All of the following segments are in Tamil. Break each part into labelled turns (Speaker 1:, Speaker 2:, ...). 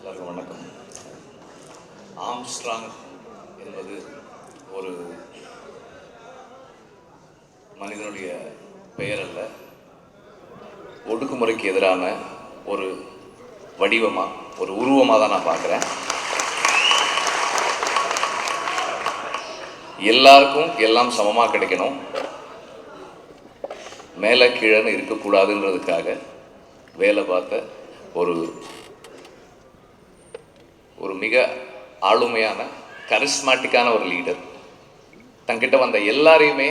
Speaker 1: எல்லாருக்கும் வணக்கம். ஆம்ஸ்ட்ராங் என்பது ஒரு மனிதனுடைய பெயர் அல்ல, ஒடுக்குமுறைக்கு எதிரான ஒரு வடிவமாக, ஒரு உருவமாக தான் நான் பார்க்குறேன். எல்லாருக்கும் எல்லாம் சமமாக கிடைக்கணும், மேலே கீழேன்னு இருக்கக்கூடாதுன்றதுக்காக வேலை பார்த்த ஒரு மிக ஆளுமையான கரிஸ்மாட்டிக்கான ஒரு லீடர். தங்கிட்ட வந்த எல்லாரையுமே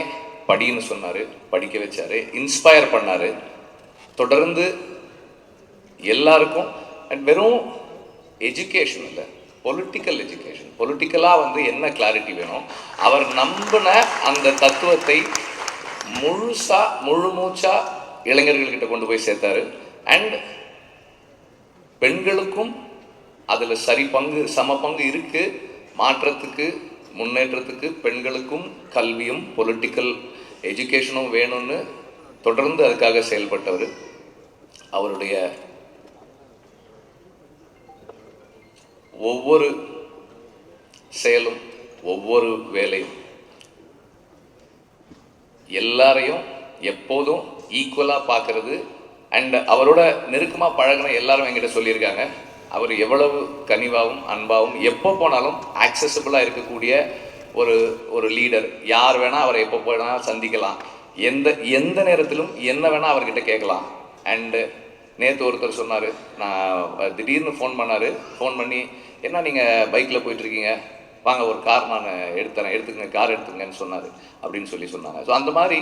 Speaker 1: படின்னு சொன்னார், படிக்க வச்சார், இன்ஸ்பயர் பண்ணார். தொடர்ந்து எல்லாருக்கும் வெறும் எஜுகேஷன் இல்லை, பொலிட்டிக்கல் எஜுகேஷன், பொலிட்டிக்கலாக என்ன கிளாரிட்டி வேணும், அவர் நம்பின அந்த தத்துவத்தை முழு மூச்சாக இளைஞர்கள்கிட்ட கொண்டு போய் சேர்த்தாரு. அண்ட் பெண்களுக்கும் அதில் சம பங்கு இருக்குது. மாற்றத்துக்கு, முன்னேற்றத்துக்கு பெண்களுக்கும் கல்வியும் பொலிட்டிக்கல் எஜுகேஷனும் வேணும்னு தொடர்ந்து அதுக்காக செயல்பட்டவர். அவருடைய ஒவ்வொரு செயலும், ஒவ்வொரு வேலையும் எல்லாரையும் எப்போதும் ஈக்குவலாக பார்க்கறது. அண்ட் அவரோட நெருக்கமாக பழகின எல்லாரும் என்கிட்ட சொல்லியிருக்காங்க, அவர் எவ்வளவு கனிவாகவும் அன்பாகவும் எப்போ போனாலும் ஆக்சசபிளாக இருக்கக்கூடிய ஒரு லீடர். யார் வேணால் அவரை எப்போ போனால் சந்திக்கலாம், எந்த நேரத்திலும் என்ன வேணால் அவர்கிட்ட கேட்கலாம். அண்டு நேற்று ஒருத்தர் சொன்னார், நான் திடீர்னு ஃபோன் பண்ணி, என்ன நீங்கள் பைக்கில் போயிட்டுருக்கீங்க, வாங்க ஒரு கார் நான் எடுத்துக்கங்க, கார் எடுத்துக்கங்கன்னு சொன்னார் அப்படின்னு சொன்னாங்க. ஸோ அந்த மாதிரி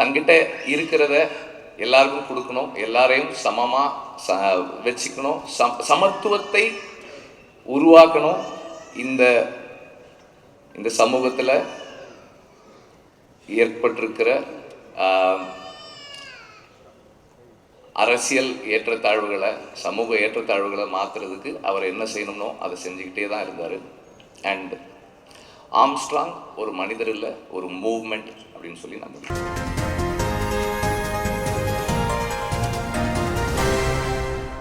Speaker 1: தங்கிட்ட இருக்கிறத எல்லாருக்கும் கொடுக்கணும், எல்லாரையும் சமமாக வச்சுக்கணும், சமத்துவத்தை உருவாக்கணும். இந்த சமூகத்தில் ஏற்பட்டிருக்கிற அரசியல் ஏற்றத்தாழ்வுகளை, சமூக ஏற்றத்தாழ்வுகளை மாற்றுறதுக்கு அவர் என்ன செய்யணும்னோ அதை செஞ்சுக்கிட்டே தான் இருந்தார். அண்ட் ஆம்ஸ்ட்ராங் ஒரு மனிதர் இல்லை, ஒரு மூவ்மெண்ட் அப்படின்னு சொல்லி நம்புகிறேன்.